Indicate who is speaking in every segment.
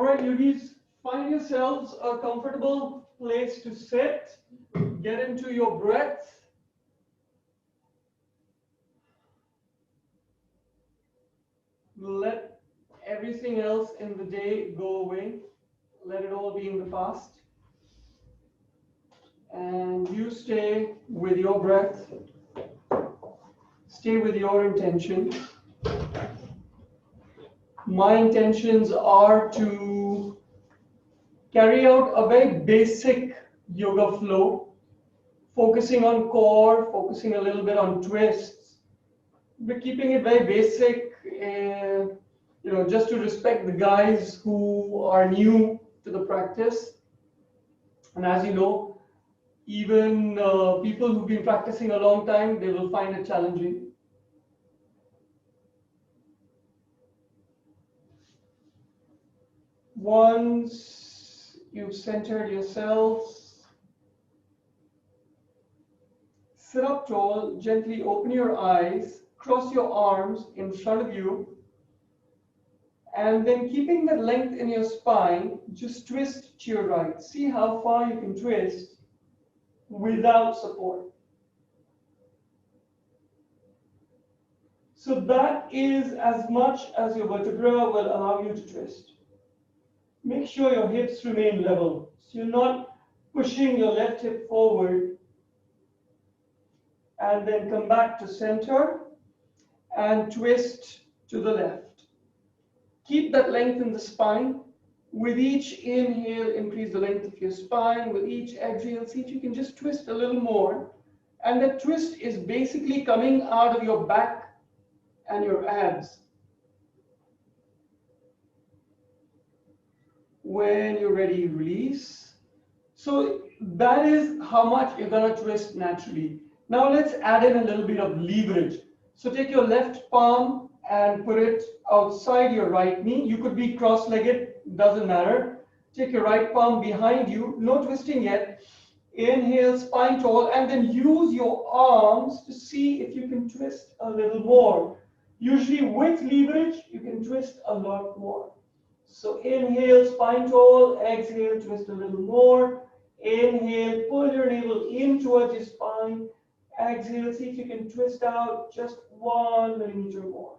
Speaker 1: All right, yogis, find yourselves a comfortable place to sit. Get into your breath. Let everything else in the day go away. Let it all be in the past. And you stay with your breath. Stay with your intention. My intentions are to carry out a very basic yoga flow, focusing on core, focusing a little bit on twists, but keeping it very basic, just to respect the guys who are new to the practice. And as you know, even people who've been practicing a long time, they will find it challenging. Once you've centered yourselves, sit up tall, gently open your eyes, cross your arms in front of you, and then keeping that length in your spine, just twist to your right. See how far you can twist without support. So that is as much as your vertebra will allow you to twist. Make sure your hips remain level. So you're not pushing your left hip forward, and then come back to center and twist to the left. Keep that length in the spine. With each inhale, increase the length of your spine. With each exhale, see if you can just twist a little more. And that twist is basically coming out of your back and your abs. When you're ready, release. So that is how much you're going to twist naturally. Now let's add in a little bit of leverage. So take your left palm and put it outside your right knee. You could be cross-legged, doesn't matter. Take your right palm behind you, no twisting yet. Inhale, spine tall, and then use your arms to see if you can twist a little more. Usually with leverage, you can twist a lot more. So inhale, spine tall, exhale, twist a little more. Inhale, pull your navel in towards your spine. Exhale, see if you can twist out just 1 millimeter more.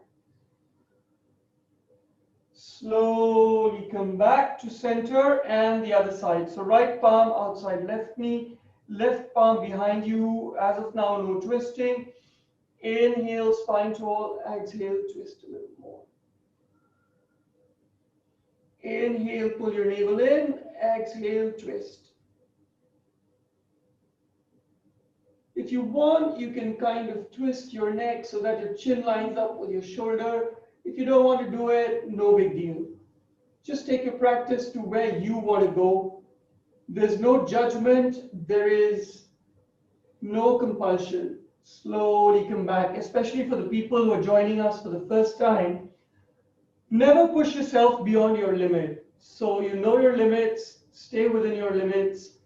Speaker 1: Slowly come back to center and the other side. So right palm outside left knee, left palm behind you. As of now, no twisting. Inhale, spine tall, exhale, twist a little more. Inhale, pull your navel in, exhale, twist. If you want, you can kind of twist your neck so that your chin lines up with your shoulder. If you don't want to do it, no big deal. Just take your practice to where you want to go. There's no judgment. There is no compulsion. Slowly come back, especially for the people who are joining us for the first time. Never push yourself beyond your limit. So you know your limits, stay within your limits.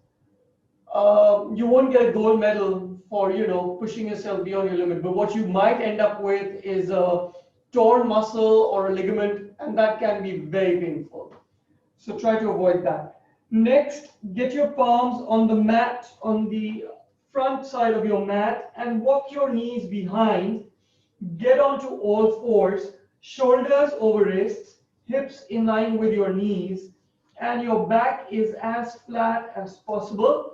Speaker 1: You won't get a gold medal for, pushing yourself beyond your limit. But what you might end up with is a torn muscle or a ligament, and that can be very painful. So try to avoid that. Next, get your palms on the mat, on the front side of your mat, and walk your knees behind. Get onto all fours, shoulders over wrists, hips in line with your knees, and your back is as flat as possible.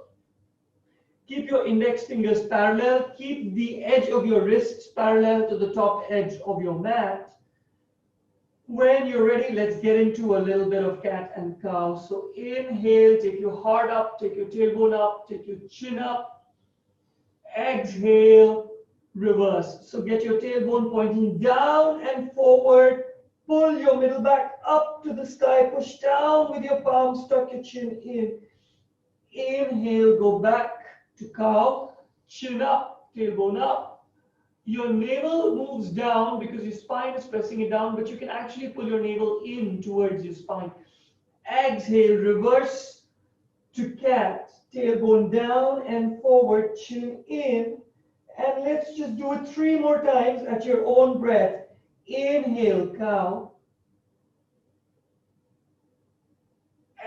Speaker 1: Keep your index fingers parallel. Keep the edge of your wrists parallel to the top edge of your mat. When you're ready, let's get into a little bit of cat and cow. So inhale, take your heart up, take your tailbone up, take your chin up. Exhale, reverse. So get your tailbone pointing down and forward. Pull your middle back up to the sky. Push down with your palms, tuck your chin in. Inhale, go back to cow, chin up, tailbone up. Your navel moves down because your spine is pressing it down, but you can actually pull your navel in towards your spine. Exhale, reverse to cat, tailbone down and forward, chin in. And let's just do it 3 more times at your own breath. Inhale, cow.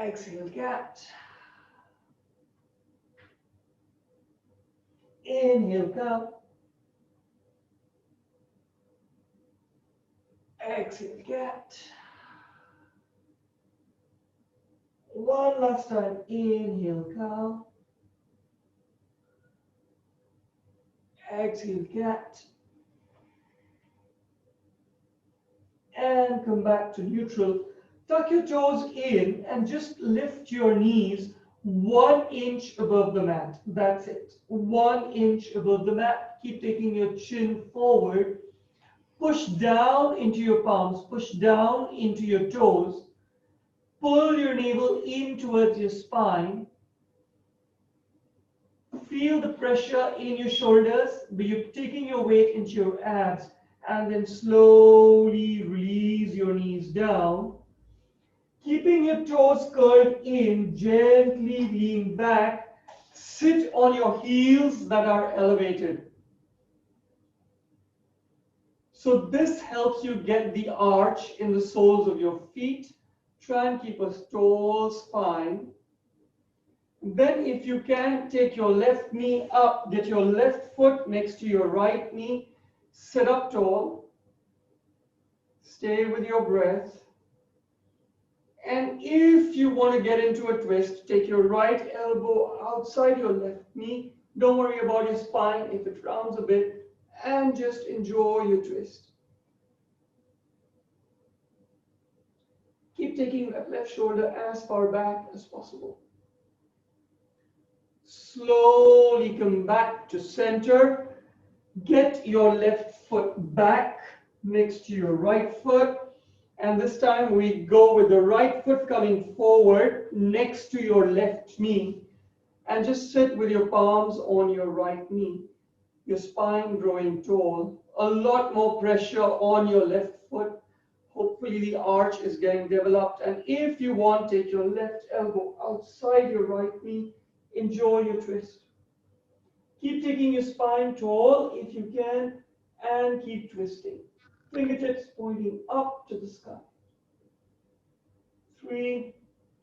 Speaker 1: Exhale, cat. Inhale, cow. Exhale, cat. One last time. Inhale, cow. Exhale, cat. And come back to neutral. Tuck your toes in and just lift your knees 1 inch above the mat. That's it. 1 inch above the mat. Keep taking your chin forward. Push down into your palms. Push down into your toes. Pull your navel in towards your spine. Feel the pressure in your shoulders, but you're taking your weight into your abs. And then slowly release your knees down. Keeping your toes curled in, gently lean back. Sit on your heels that are elevated. So this helps you get the arch in the soles of your feet. Try and keep a tall spine. Then if you can, take your left knee up, get your left foot next to your right knee. Sit up tall. Stay with your breath. And if you want to get into a twist, take your right elbow outside your left knee. Don't worry about your spine if it rounds a bit, and just enjoy your twist. Keep taking that left shoulder as far back as possible. Slowly come back to center. Get your left foot back next to your right foot. And this time we go with the right foot coming forward next to your left knee. And just sit with your palms on your right knee. Your spine growing tall. A lot more pressure on your left foot. Hopefully the arch is getting developed. And if you want, take your left elbow outside your right knee. Enjoy your twist. Keep taking your spine tall if you can, and keep twisting. Fingertips pointing up to the sky. 3,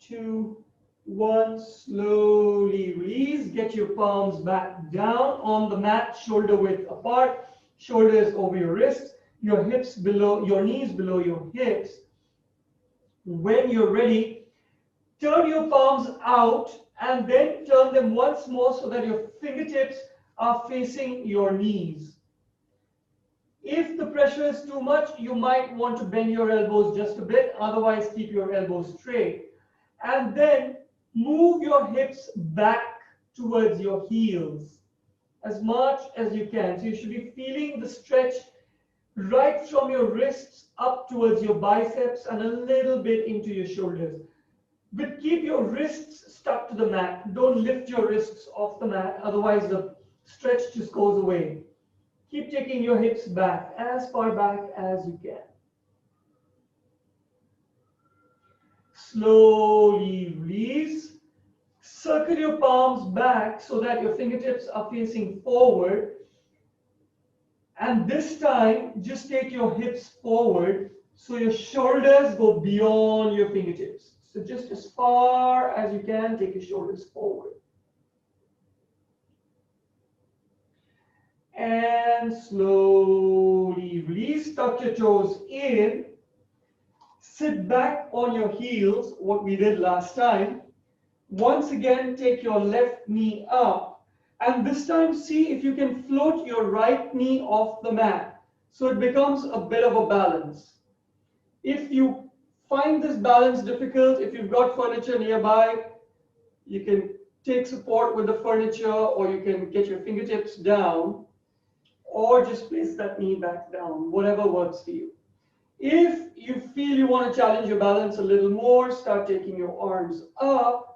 Speaker 1: 2, 1. Slowly release. Get your palms back down on the mat, shoulder width apart. Shoulders over your wrists. Your hips below, your knees below your hips. When you're ready, turn your palms out and then turn them once more so that your fingertips are facing your knees. If the pressure is too much, you might want to bend your elbows just a bit, otherwise keep your elbows straight. And then move your hips back towards your heels as much as you can. So you should be feeling the stretch right from your wrists up towards your biceps and a little bit into your shoulders. But keep your wrists stuck to the mat. Don't lift your wrists off the mat, otherwise the stretch just goes away. Keep taking your hips back, as far back as you can. Slowly release. Circle your palms back so that your fingertips are facing forward. And this time, just take your hips forward so your shoulders go beyond your fingertips. So just as far as you can, take your shoulders forward. And slowly release. Tuck your toes in. Sit back on your heels, what we did last time. Once again, take your left knee up. And this time, see if you can float your right knee off the mat. So it becomes a bit of a balance. If you find this balance difficult, if you've got furniture nearby, you can take support with the furniture, or you can get your fingertips down, or just place that knee back down, whatever works for you. If you feel you want to challenge your balance a little more, start taking your arms up.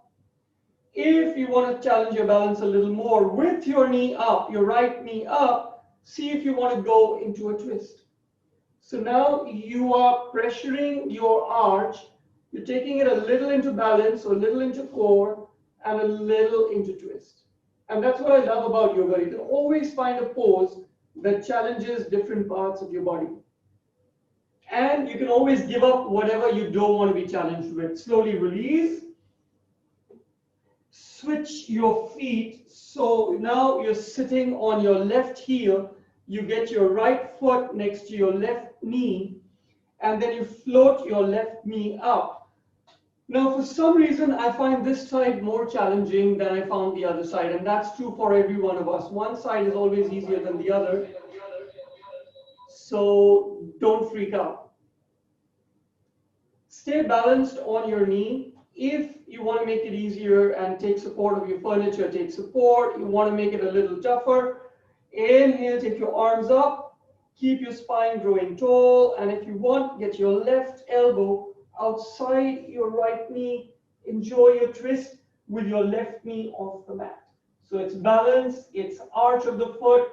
Speaker 1: If you want to challenge your balance a little more with your knee up, your right knee up, see if you want to go into a twist. So now you are pressuring your arch. You're taking it a little into balance, or a little into core, and a little into twist. And that's what I love about yoga. You can always find a pose that challenges different parts of your body. And you can always give up whatever you don't want to be challenged with. Slowly release. switch your feet. So now you're sitting on your left heel. You get your right foot next to your left knee, and then you float your left knee up. Now, for some reason, I find this side more challenging than I found the other side, and that's true for every one of us. One side is always easier than the other, so don't freak out. Stay balanced on your knee. If you want to make it easier and take support of your furniture, take support. You want to make it a little tougher. Inhale, take your arms up. Keep your spine growing tall. And if you want, get your left elbow outside your right knee. Enjoy your twist with your left knee off the mat. So it's balance, it's arch of the foot,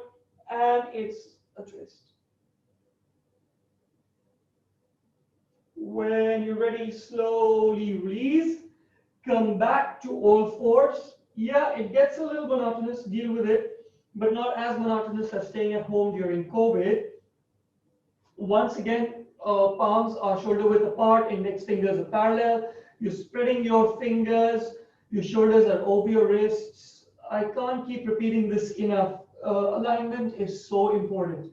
Speaker 1: and it's a twist. When you're ready, slowly release. Come back to all fours. Yeah, it gets a little monotonous, deal with it, but not as monotonous as staying at home during COVID. Once again, palms are shoulder width apart, index fingers are parallel. You're spreading your fingers, your shoulders are over your wrists. I can't keep repeating this enough. Alignment is so important.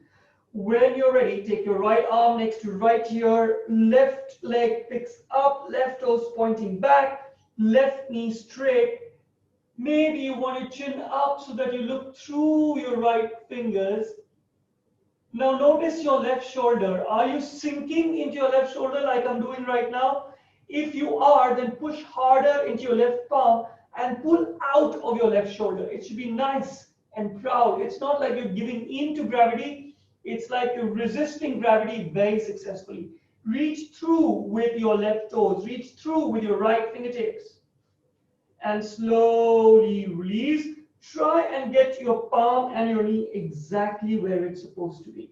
Speaker 1: When you're ready, take your right arm next to right ear, left leg picks up, left toes pointing back, left knee straight. Maybe you want to chin up so that you look through your right fingers. Now notice your left shoulder. Are you sinking into your left shoulder like I'm doing right now? If you are, then push harder into your left palm and pull out of your left shoulder. It should be nice and proud. It's not like you're giving in to gravity. It's like you're resisting gravity very successfully. Reach through with your left toes. Reach through with your right fingertips. And slowly release. Try and get your palm and your knee exactly where it's supposed to be.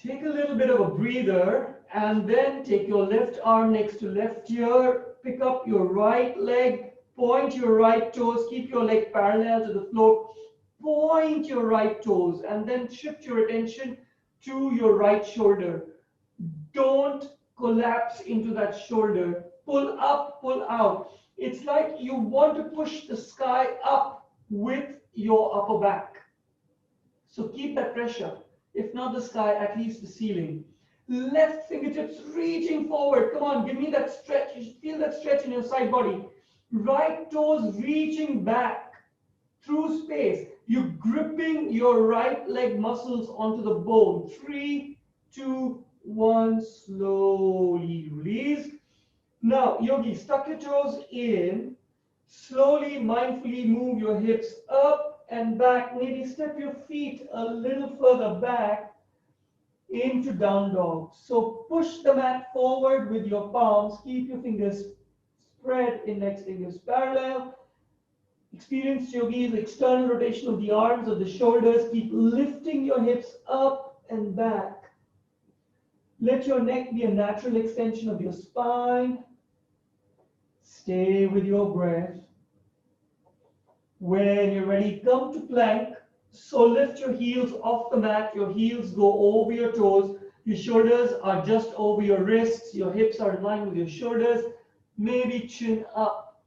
Speaker 1: Take a little bit of a breather and then take your left arm next to left ear. Pick up your right leg. Point your right toes. Keep your leg parallel to the floor. Point your right toes and then shift your attention to your right shoulder. Don't collapse into that shoulder. Pull up, pull out. It's like you want to push the sky up with your upper back. So keep that pressure. If not the sky, at least the ceiling. Left fingertips reaching forward. Come on, give me that stretch. You should feel that stretch in your side body. Right toes reaching back through space. You're gripping your right leg muscles onto the bone. 3, 2, 1. Slowly release. Now, Yogi, tuck your toes in. Slowly, mindfully move your hips up and back. Maybe step your feet a little further back into down dog. So push the mat forward with your palms. Keep your fingers spread, index fingers parallel. Experienced yogis, external rotation of the arms, of the shoulders. Keep lifting your hips up and back. Let your neck be a natural extension of your spine. Stay with your breath. When you're ready, come to plank. So lift your heels off the mat. Your heels go over your toes. Your shoulders are just over your wrists. Your hips are in line with your shoulders. Maybe chin up.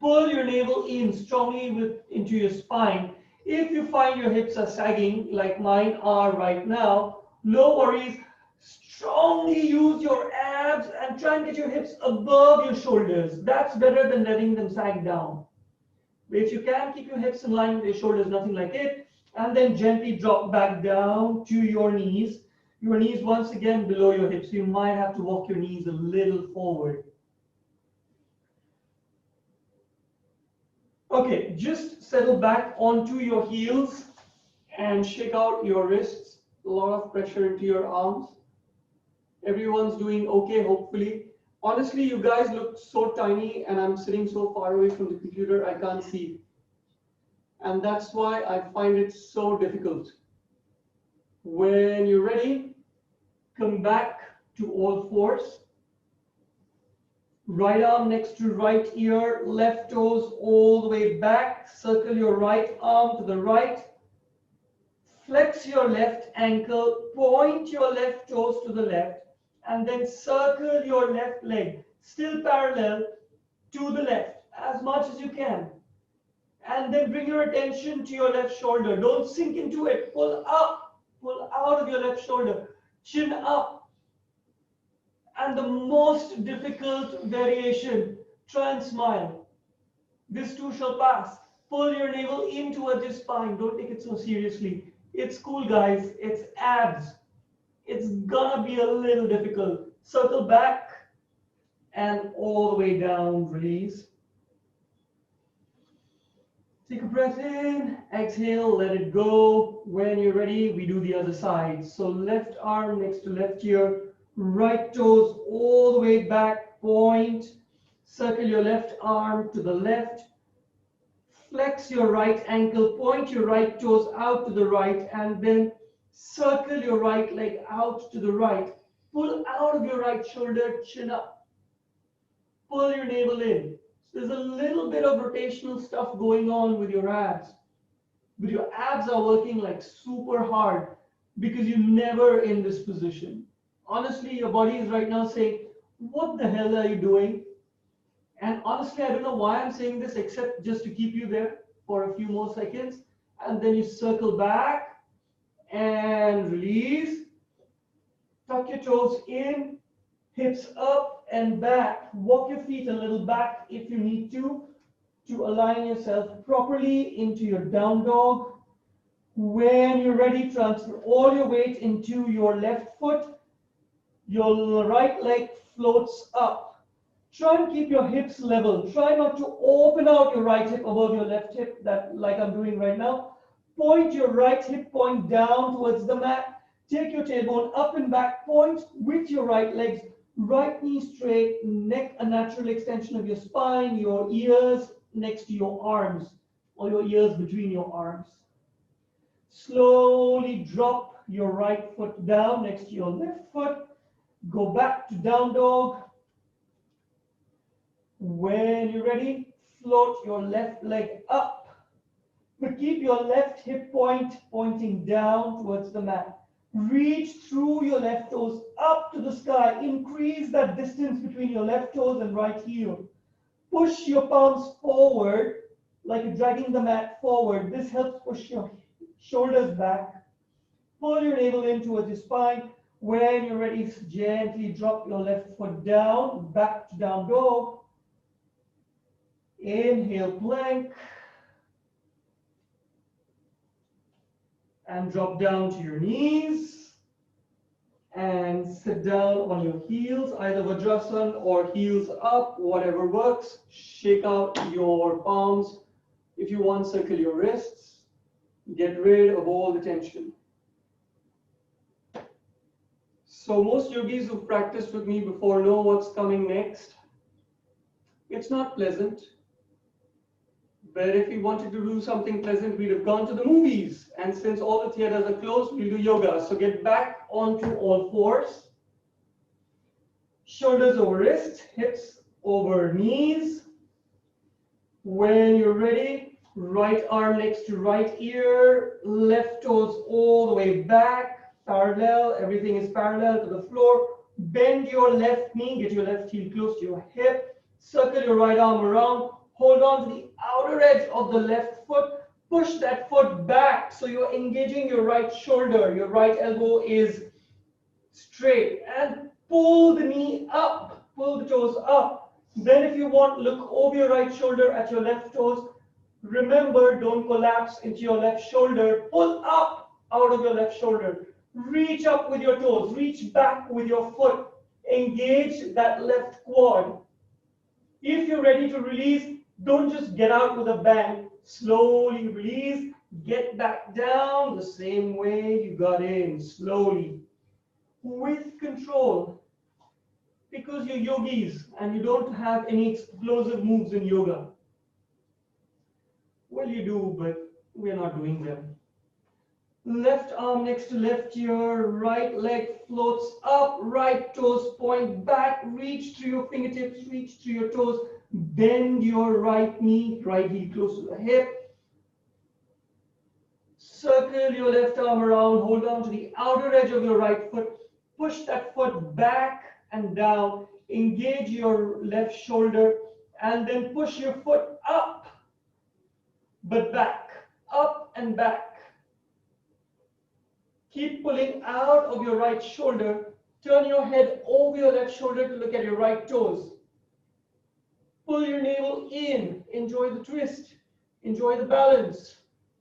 Speaker 1: Pull your navel in strongly into your spine. If you find your hips are sagging like mine are right now, no worries. Strongly use your abs and try and get your hips above your shoulders. That's better than letting them sag down. But if you can, keep your hips in line with your shoulders, nothing like it. And then gently drop back down to your knees. Your knees once again below your hips. You might have to walk your knees a little forward. Okay, just settle back onto your heels and shake out your wrists. A lot of pressure into your arms. Everyone's doing okay, hopefully. Honestly, you guys look so tiny and I'm sitting so far away from the computer, I can't see. And that's why I find it so difficult. When you're ready, come back to all fours. Right arm next to right ear, left toes all the way back. Circle your right arm to the right. Flex your left ankle, point your left toes to the left, and then circle your left leg, still parallel to the left. as much as you can. And then bring your attention to your left shoulder. Don't sink into it. Pull up, pull out of your left shoulder. Chin up. And the most difficult variation, try and smile. This too shall pass. Pull your navel in towards your spine. Don't take it so seriously. It's cool, guys. It's abs. It's gonna be a little difficult. Circle back and all the way down. Release. Take a breath in, exhale, let it go. When you're ready, we do the other side. So left arm next to left ear, right toes all the way back, point. Circle your left arm to the left. Flex your right ankle, point your right toes out to the right, and then circle your right leg out to the right. Pull out of your right shoulder, chin up. Pull your navel in. There's a little bit of rotational stuff going on with your abs. But your abs are working like super hard because you're never in this position. Honestly, your body is right now saying, what the hell are you doing? And honestly, I don't know why I'm saying this except just to keep you there for a few more seconds. And then you circle back and release. Tuck your toes in, hips up and back. Walk your feet a little back if you need to align yourself properly into your down dog. When you're ready, transfer all your weight into your left foot. Your right leg floats up. Try and keep your hips level. Try not to open out your right hip above your left hip, that like I'm doing right now. Point your right hip point down towards the mat. Take your tailbone up and back. Point with your right legs. Right knee straight, neck a natural extension of your spine, your ears next to your arms, or your ears between your arms. Slowly drop your right foot down next to your left foot. Go back to down dog. When you're ready, float your left leg up, but keep your left hip point pointing down towards the mat. Reach through your left toes up to the sky. Increase that distance between your left toes and right heel. Push your palms forward like you're dragging the mat forward. This helps push your shoulders back. Pull your navel in towards your spine. When you're ready, gently drop your left foot down, back to down dog. Inhale, plank. And drop down to your knees. And sit down on your heels, either Vajrasana or heels up, whatever works. Shake out your palms. If you want, circle your wrists. Get rid of all the tension. So most yogis who've practiced with me before know what's coming next. It's not pleasant. But if we wanted to do something pleasant, we'd have gone to the movies. And since all the theaters are closed, we'll do yoga. So get back onto all fours. Shoulders over wrists, hips over knees. When you're ready, right arm next to right ear, left toes all the way back, parallel, everything is parallel to the floor. Bend your left knee, get your left heel close to your hip. Circle your right arm around. Hold on to the outer edge of the left foot. Push that foot back so you're engaging your right shoulder. Your right elbow is straight. And pull the knee up. Pull the toes up. Then if you want, look over your right shoulder at your left toes. Remember, don't collapse into your left shoulder. Pull up out of your left shoulder. Reach up with your toes. Reach back with your foot. Engage that left quad. If you're ready to release, don't just get out with a bang. Slowly release. Get back down the same way you got in. Slowly. With control. Because you're yogis and you don't have any explosive moves in yoga. Well, you do, but we're not doing them. Left arm next to left ear, right leg floats up, right toes point back, reach through your fingertips, reach through your toes, bend your right knee, right heel close to the hip. Circle your left arm around, hold on to the outer edge of your right foot, push that foot back and down, engage your left shoulder, And then push your foot up, but back, up and back. Keep pulling out of your right shoulder. Turn your head over your left shoulder to look at your right toes. Pull your navel in. Enjoy the twist. Enjoy the balance.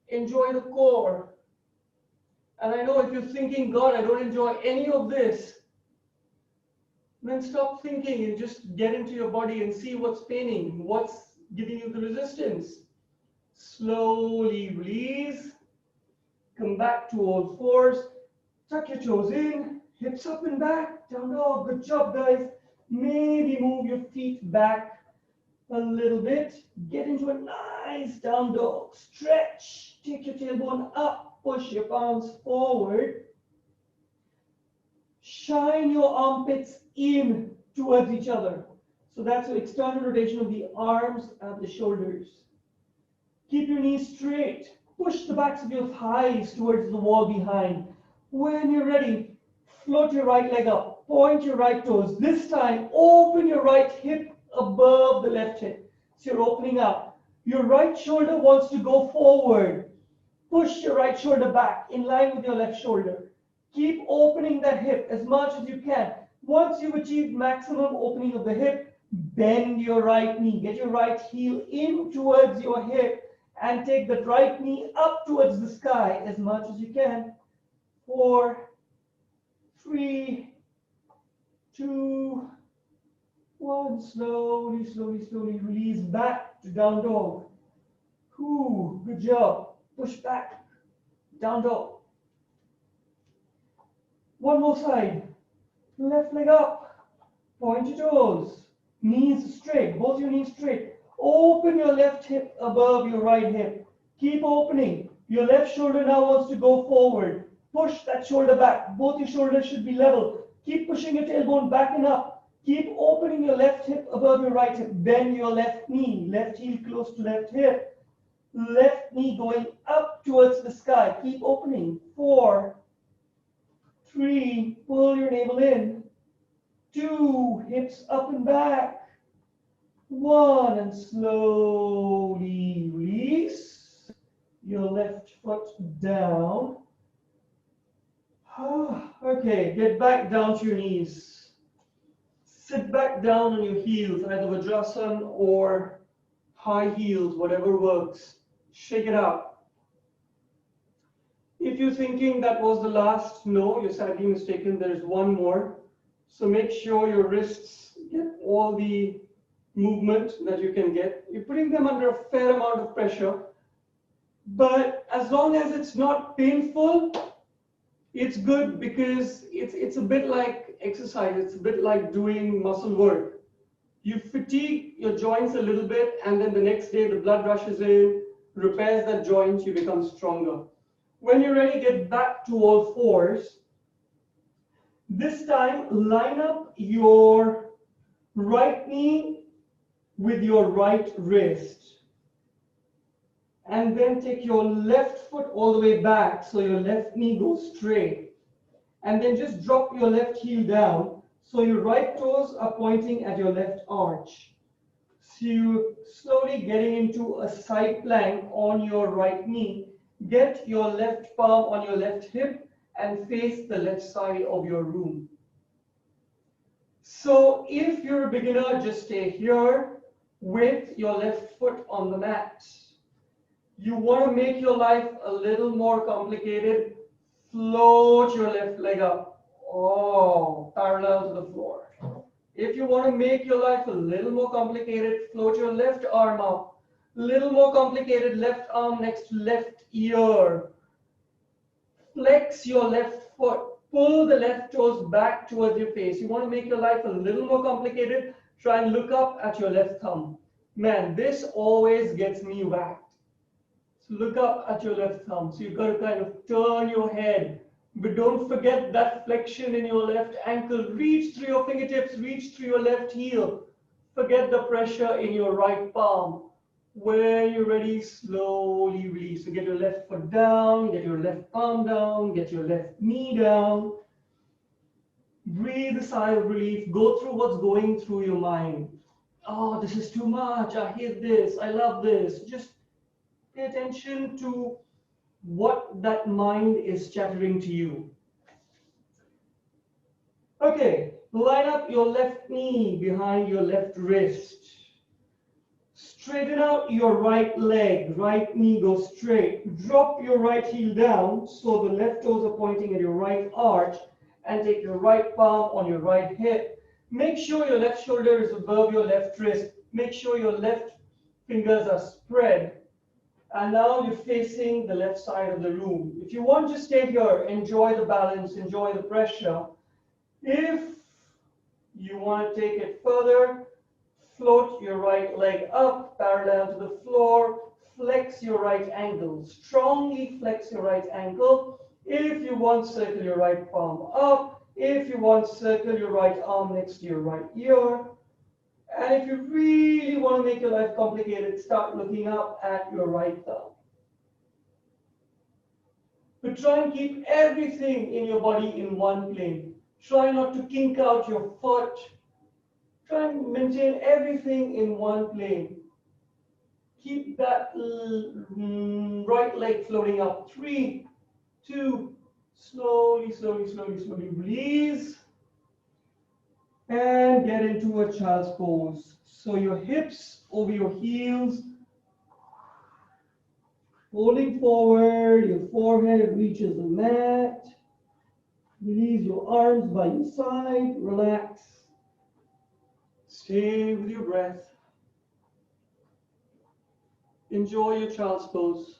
Speaker 1: Enjoy the core. And I know if you're thinking, God, I don't enjoy any of this, then stop thinking and just get into your body and see what's paining, what's giving you the resistance. Slowly release. Come back to all fours. Tuck your toes in. Hips up and back. Down dog. Good job, guys. Maybe move your feet back a little bit. Get into a nice down dog. Stretch. Take your tailbone up. Push your palms forward. Shine your armpits in towards each other. So that's the external rotation of the arms and the shoulders. Keep your knees straight. Push the backs of your thighs towards the wall behind. When you're ready, float your right leg up. Point your right toes. This time, open your right hip above the left hip. So you're opening up. Your right shoulder wants to go forward. Push your right shoulder back in line with your left shoulder. Keep opening that hip as much as you can. Once you've achieved maximum opening of the hip, bend your right knee. Get your right heel in towards your hip and take that right knee up towards the sky as much as you can. 4, 3, 2, 1. Slowly, slowly, slowly release back to down dog. Good job. Push back. Down dog. One more side. Left leg up. Point your toes. Knees straight. Both your knees straight. Open your left hip above your right hip. Keep opening. Your left shoulder now wants to go forward. Push that shoulder back. Both your shoulders should be level. Keep pushing your tailbone back and up. Keep opening your left hip above your right hip. Bend your left knee. Left heel close to left hip. Left knee going up towards the sky. Keep opening. 4, 3, pull your navel in. 2, hips up and back. 1, and slowly release your left foot down. Okay, get back down to your knees. Sit back down on your heels, either Vajrasan or high heels, whatever works. Shake it out. If you're thinking that was the last, no, you're sadly mistaken. There is one more. So make sure your wrists get all the movement that you can get. You're putting them under a fair amount of pressure. But as long as it's not painful, it's good, because it's a bit like exercise. It's a bit like doing muscle work. You fatigue your joints a little bit, and then the next day the blood rushes in, repairs that joint, you become stronger. When you're ready, get back to all fours. This time, line up your right knee with your right wrist. And then take your left foot all the way back so your left knee goes straight. And then just drop your left heel down so your right toes are pointing at your left arch. So you're slowly getting into a side plank on your right knee. Get your left palm on your left hip and face the left side of your room. So if you're a beginner, just stay here with your left foot on the mat. You want to make your life a little more complicated, float your left leg up, parallel to the floor. If you want to make your life a little more complicated, float your left arm up. Little more complicated, left arm next to left ear. Flex your left foot. Pull the left toes back towards your face. You want to make your life a little more complicated, try and look up at your left thumb. Man, this always gets me whacked. So look up at your left thumb. So you've got to kind of turn your head. But don't forget that flexion in your left ankle. Reach through your fingertips, reach through your left heel. Forget the pressure in your right palm. When you're ready, slowly release. So get your left foot down, get your left palm down, get your left knee down. Breathe a sigh of relief. Go through what's going through your mind. oh, this is too much, I hate this, I love this. Just pay attention to what that mind is chattering to you. Okay, line up your left knee behind your left wrist. Straighten out your right leg, right knee goes straight. Drop your right heel down so the left toes are pointing at your right arch, and take your right palm on your right hip. Make sure your left shoulder is above your left wrist. Make sure your left fingers are spread. And now you're facing the left side of the room. If you want to stay here, enjoy the balance, enjoy the pressure. If you want to take it further, float your right leg up, parallel to the floor. Flex your right ankle. Strongly flex your right ankle. If you want, circle your right palm up. If you want, circle your right arm next to your right ear. And if you really want to make your life complicated, start looking up at your right thumb. But try and keep everything in your body in one plane. Try not to kink out your foot. Try and maintain everything in one plane. Keep that right leg floating up. 3, 2, slowly, slowly, slowly, slowly release. And get into a child's pose. So your hips over your heels. Holding forward, your forehead reaches the mat. Release your arms by your side. Relax. Stay with your breath. Enjoy your child's pose.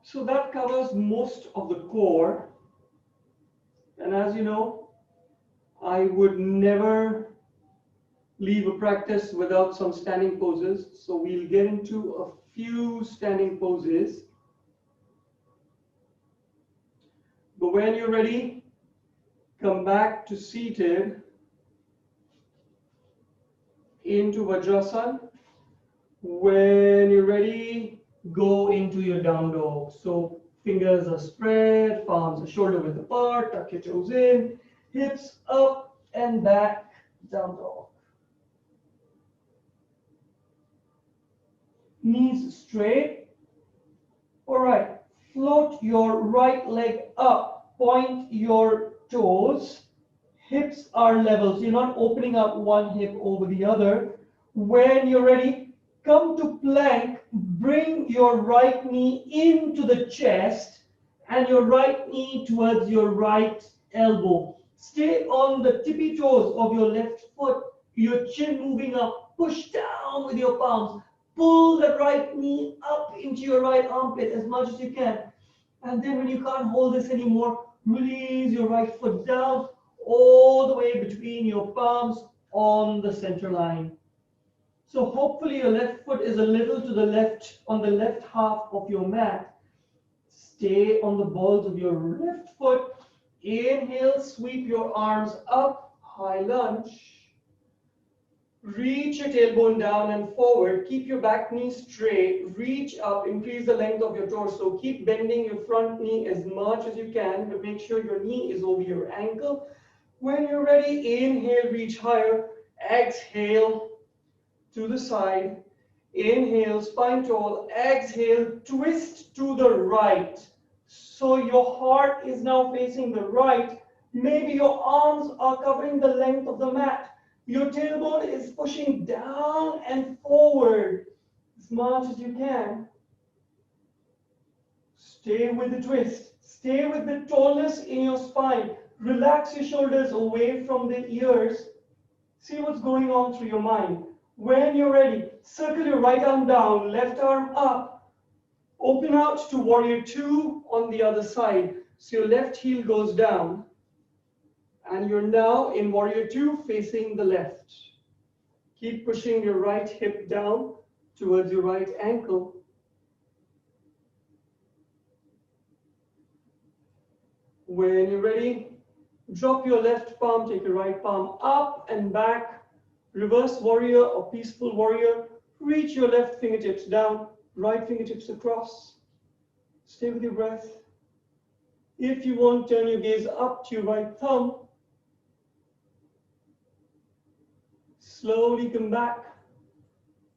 Speaker 1: So that covers most of the core. And as you know, I would never leave a practice without some standing poses. So we'll get into a few standing poses. But when you're ready, come back to seated into Vajrasana. When you're ready, go into your down dog. So fingers are spread, palms are shoulder width apart, tuck your toes in, hips up and back, down dog. Knees straight. All right, float your right leg up, point your toes, hips are level, so you're not opening up one hip over the other. When you're ready, come to plank, bring your right knee into the chest and your right knee towards your right elbow. Stay on the tippy toes of your left foot, your chin moving up, push down with your palms. Pull the right knee up into your right armpit as much as you can. And then when you can't hold this anymore, release your right foot down all the way between your palms on the center line. So hopefully your left foot is a little to the left, on the left half of your mat. Stay on the balls of your left foot. Inhale, sweep your arms up, high lunge. Reach your tailbone down and forward. Keep your back knee straight. Reach up, increase the length of your torso. Keep bending your front knee as much as you can, but make sure your knee is over your ankle. When you're ready, inhale, reach higher. Exhale to the side. Inhale, spine tall. Exhale, twist to the right. So your heart is now facing the right. Maybe your arms are covering the length of the mat. Your tailbone is pushing down and forward as much as you can. Stay with the twist. Stay with the tallness in your spine. Relax your shoulders away from the ears. See what's going on through your mind. When you're ready, circle your right arm down, left arm up. Open out to warrior two on the other side. So your left heel goes down. And you're now in warrior two facing the left. Keep pushing your right hip down towards your right ankle. When you're ready, drop your left palm, take your right palm up and back. Reverse warrior or peaceful warrior. Reach your left fingertips down, right fingertips across. Stay with your breath. If you want, turn your gaze up to your right thumb. Slowly come back.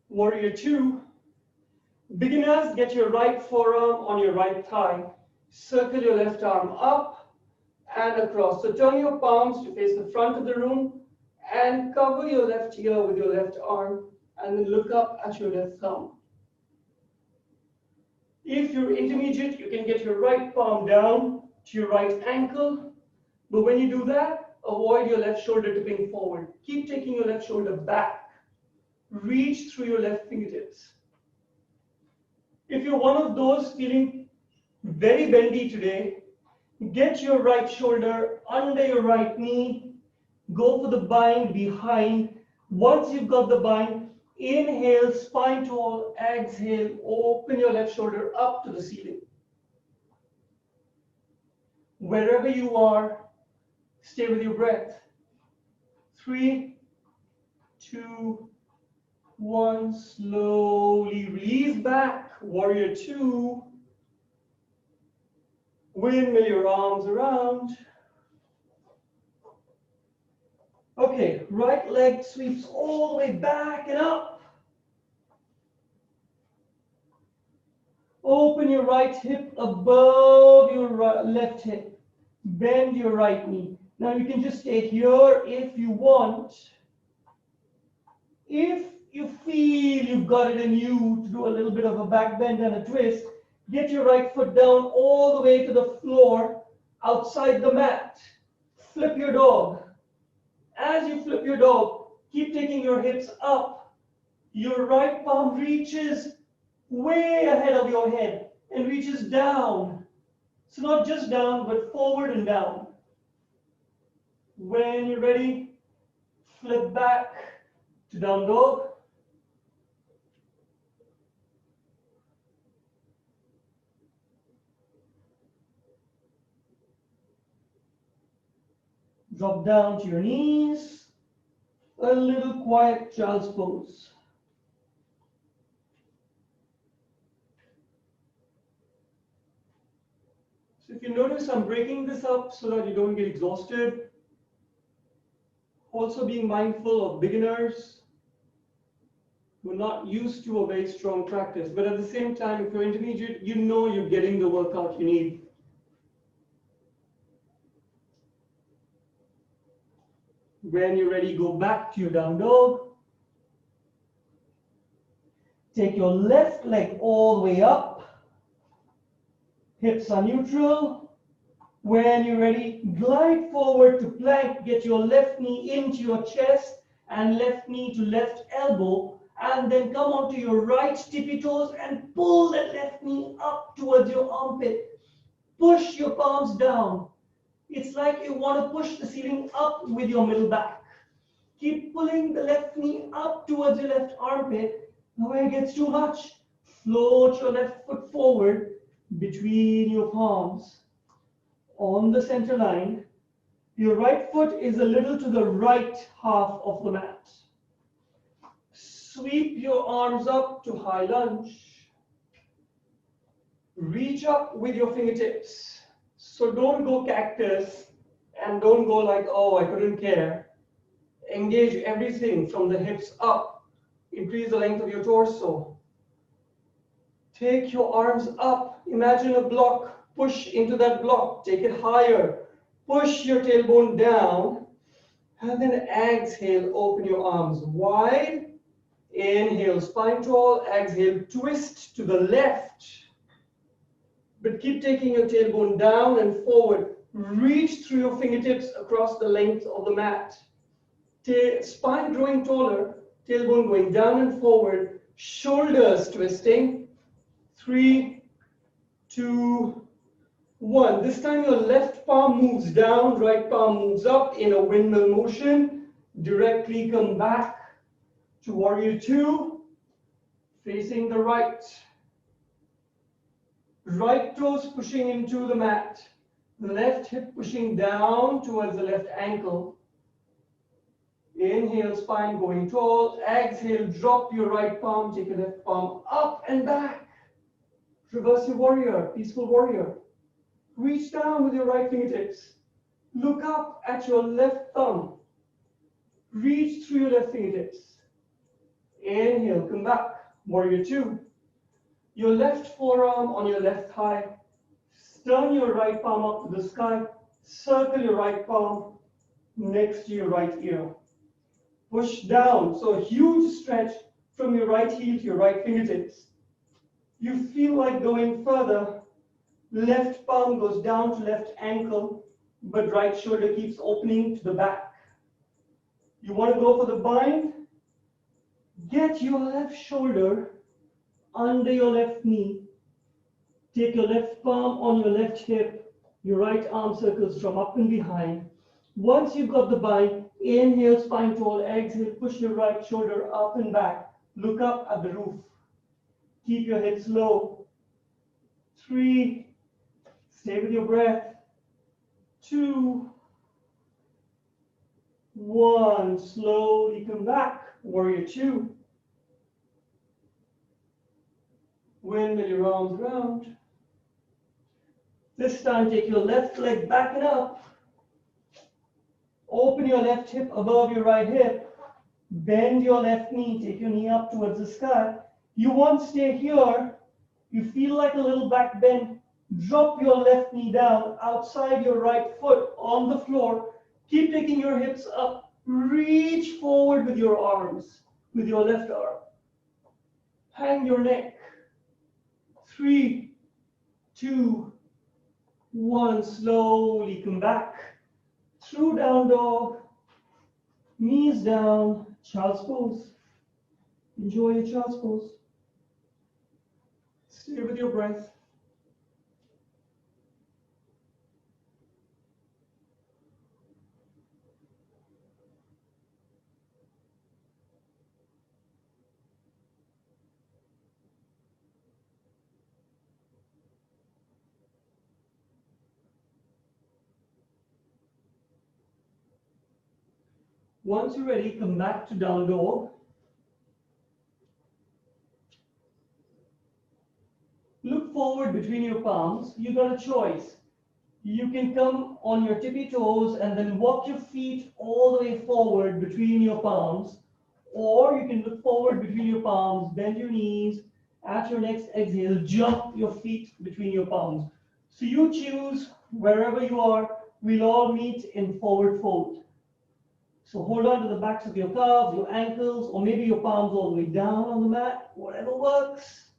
Speaker 1: Warrior two. Beginners, get your right forearm on your right thigh. Circle your left arm up and across. So turn your palms to face the front of the room and cover your left ear with your left arm and then look up at your left thumb. If you're intermediate, you can get your right palm down to your right ankle. But when you do that, avoid your left shoulder tipping forward. Keep taking your left shoulder back. Reach through your left fingertips. If you're one of those feeling very bendy today, get your right shoulder under your right knee. Go for the bind behind. Once you've got the bind, inhale, spine tall. Exhale, open your left shoulder up to the ceiling. Wherever you are, stay with your breath. 3, 2, 1. Slowly release back. Warrior two. Windmill your arms around. Okay, right leg sweeps all the way back and up. Open your right hip above your left hip. Bend your right knee. Now you can just stay here if you want. If you feel you've got it in you to do a little bit of a back bend and a twist, get your right foot down all the way to the floor outside the mat. Flip your dog. As you flip your dog, keep taking your hips up. Your right palm reaches way ahead of your head and reaches down. So not just down, but forward and down. When you're ready, flip back to down dog. Drop down to your knees. A little quiet child's pose. So if you notice, I'm breaking this up so that you don't get exhausted. Also being mindful of beginners who are not used to a very strong practice. But at the same time, if you're intermediate, you know you're getting the workout you need. When you're ready, go back to your down dog. Take your left leg all the way up. Hips are neutral. When you're ready, glide forward to plank. Get your left knee into your chest and left knee to left elbow. And then come onto your right tippy toes and pull that left knee up towards your armpit. Push your palms down. It's like you want to push the ceiling up with your middle back. Keep pulling the left knee up towards your left armpit. Now when it gets too much, float your left foot forward between your palms on the center line. Your right foot is a little to the right half of the mat. Sweep your arms up to high lunge. Reach up with your fingertips. So don't go cactus and don't go like, oh, I couldn't care. Engage everything from the hips up. Increase the length of your torso. Take your arms up. Imagine a block. Push into that block. Take it higher. Push your tailbone down. And then exhale, open your arms wide. Inhale, spine tall. Exhale, twist to the left. But keep taking your tailbone down and forward. Reach through your fingertips across the length of the mat. Spine growing taller, tailbone going down and forward, shoulders twisting. 3, 2, 1. This time your left palm moves down, right palm moves up in a windmill motion. Directly come back to warrior two, facing the right. Right toes pushing into the mat. Left hip pushing down towards the left ankle. Inhale, spine going tall. Exhale, drop your right palm, take your left palm up and back. Reverse your warrior, peaceful warrior. Reach down with your right fingertips. Look up at your left thumb. Reach through your left fingertips. Inhale, come back. Warrior two. Your left forearm on your left thigh. Turn your right palm up to the sky. Circle your right palm next to your right ear. Push down. So a huge stretch from your right heel to your right fingertips. You feel like going further. Left palm goes down to left ankle, but right shoulder keeps opening to the back. You want to go for the bind? Get your left shoulder under your left knee. Take your left palm on your left hip. Your right arm circles from up and behind. Once you've got the bind, inhale, spine tall, exhale, push your right shoulder up and back. Look up at the roof. Keep your hips low. 3, stay with your breath. 2, 1, slowly come back. Warrior two. Windmill your arms around. This time take your left leg back and up. Open your left hip above your right hip. Bend your left knee. Take your knee up towards the sky. You won't stay here. You feel like a little back bend. Drop your left knee down outside your right foot on the floor. Keep taking your hips up. Reach forward with your arms, with your left arm. Hang your neck. 3, 2, 1. Slowly come back. Through down dog. Knees down. Child's pose. Enjoy your child's pose. Stay with your breath. Once you're ready, come back to down dog. Look forward between your palms. You got a choice. You can come on your tippy toes and then walk your feet all the way forward between your palms. Or you can look forward between your palms, bend your knees. At your next exhale, jump your feet between your palms. So you choose wherever you are. We'll all meet in forward fold. So hold on to the backs of your calves, your ankles, or maybe your palms all the way down on the mat, whatever works.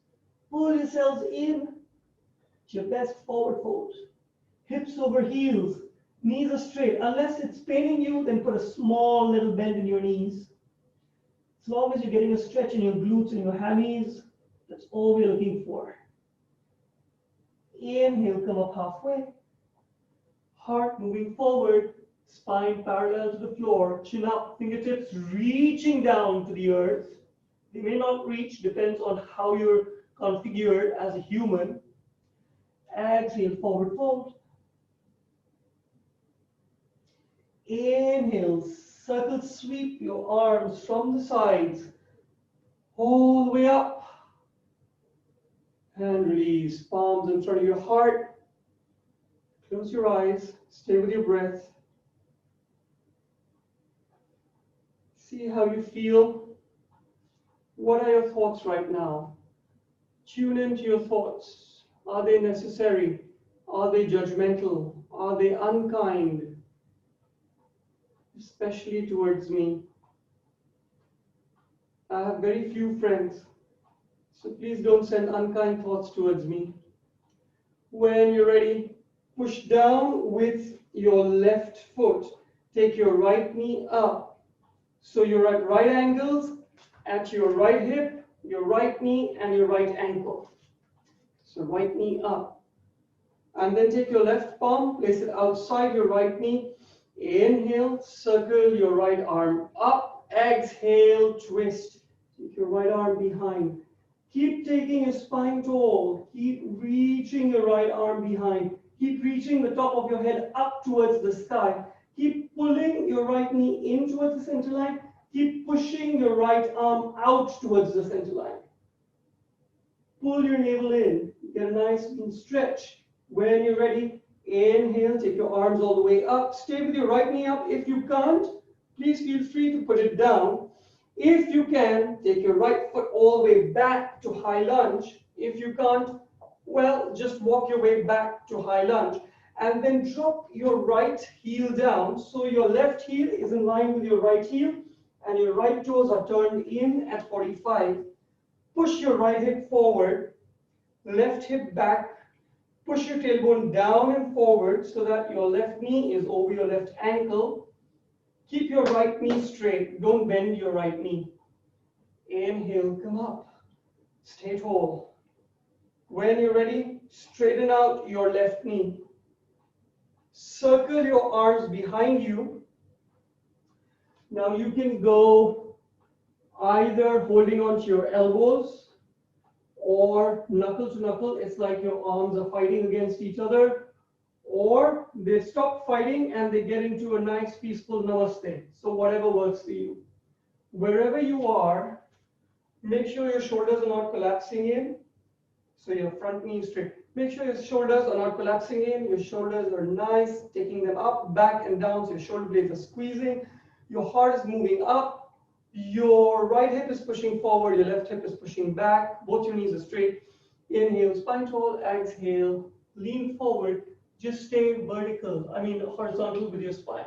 Speaker 1: Pull yourselves in to your best forward fold. Hips over heels, knees are straight. Unless it's paining you, then put a small little bend in your knees. As long as you're getting a stretch in your glutes and your hammies, that's all we're looking for. Inhale, come up halfway. Heart moving forward. Spine parallel to the floor, chin up, fingertips reaching down to the earth. They may not reach, depends on how you're configured as a human. Exhale, forward fold. Inhale, circle sweep your arms from the sides, all the way up. And release, palms in front of your heart. Close your eyes, stay with your breath. See how you feel. What are your thoughts right now? Tune into your thoughts. Are they necessary? Are they judgmental? Are they unkind? Especially towards me. I have very few friends, so please don't send unkind thoughts towards me. When you're ready, push down with your left foot. Take your right knee up. So you're at right angles at your right hip, your right knee, and your right ankle. So right knee up. And then take your left palm, place it outside your right knee. Inhale, circle your right arm up. Exhale, twist. Take your right arm behind. Keep taking your spine tall. Keep reaching your right arm behind. Keep reaching the top of your head up towards the sky. Keep pulling your right knee in towards the center line. Keep pushing your right arm out towards the center line. Pull your navel in. Get a nice little stretch. When you're ready, Inhale, take your arms all the way up. Stay with your right knee up. If you can't, please feel free to put it down. If you can, take your right foot all the way back to high lunge. If you can't, well, just walk your way back to high lunge. And then drop your right heel down. So your left heel is in line with your right heel, and your right toes are turned in at 45. Push your right hip forward, left hip back. Push your tailbone down and forward so that your left knee is over your left ankle. Keep your right knee straight. Don't bend your right knee. Inhale, come up. Stay tall. When you're ready, straighten out your left knee. Circle your arms behind you. Now you can go either holding onto your elbows or knuckle to knuckle. It's like your arms are fighting against each other, or they stop fighting and they get into a nice peaceful namaste. So whatever works for you. Wherever you are, make sure your shoulders are not collapsing in. So your front knee is straight. Make sure your shoulders are not collapsing in. Your shoulders are nice, taking them up, back, and down. So your shoulder blades are squeezing. Your heart is moving up. Your right hip is pushing forward, your left hip is pushing back, both your knees are straight. Inhale, spine tall, exhale, lean forward, just stay vertical, horizontal with your spine.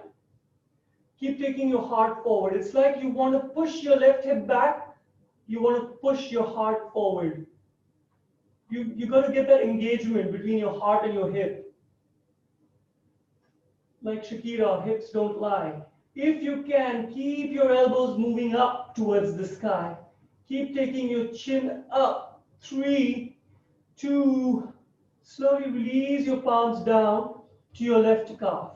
Speaker 1: Keep taking your heart forward. It's like you want to push your left hip back, you want to push your heart forward. You got to get that engagement between your heart and your hip. Like Shakira, hips don't lie. If you can, keep your elbows moving up towards the sky. Keep taking your chin up. 3, 2, slowly release your palms down to your left calf.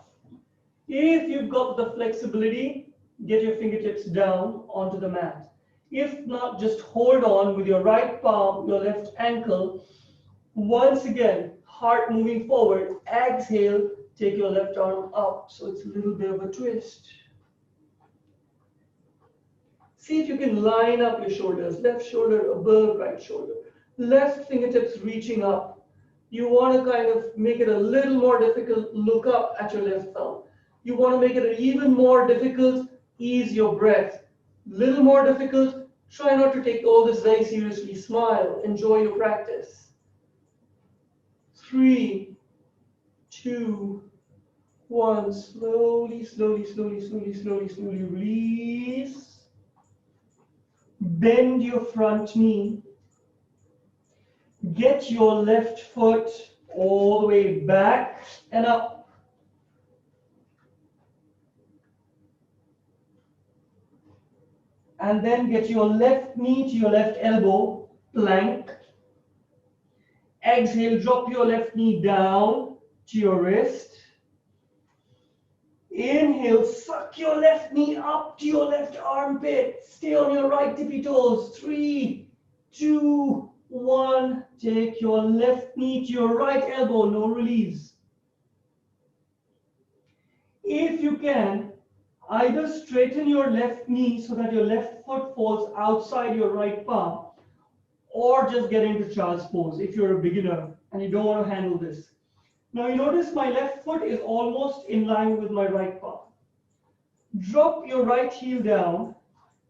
Speaker 1: If you've got the flexibility, get your fingertips down onto the mat. If not, just hold on with your right palm, your left ankle. Once again, heart moving forward. Exhale, take your left arm up. So it's a little bit of a twist. See if you can line up your shoulders, left shoulder above right shoulder, left fingertips reaching up. You want to kind of make it a little more difficult, look up at your left thumb. You want to make it even more difficult, ease your breath. Little more difficult, try not to take all this very seriously, smile, enjoy your practice. 3, 2, 1, slowly, slowly, slowly, slowly, slowly, slowly release. Bend your front knee. Get your left foot all the way back and up. And then get your left knee to your left elbow, plank. Exhale, drop your left knee down to your wrist. Inhale, suck your left knee up to your left armpit. Stay on your right tippy toes. 3, 2, 1. Take your left knee to your right elbow. No release. If you can, either straighten your left knee so that your left foot falls outside your right palm, or just get into child's pose if you're a beginner and you don't want to handle this. Now you notice my left foot is almost in line with my right palm. Drop your right heel down,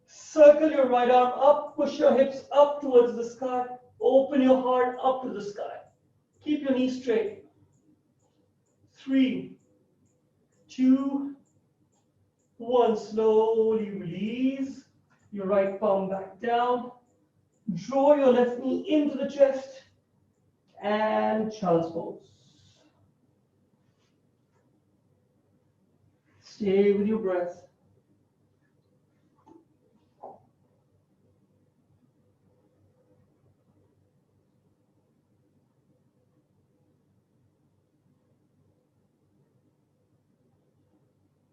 Speaker 1: circle your right arm up, push your hips up towards the sky, open your heart up to the sky. Keep your knees straight. 3, 2, 1, slowly release your right palm back down. Draw your left knee into the chest and child's pose. Stay with your breath.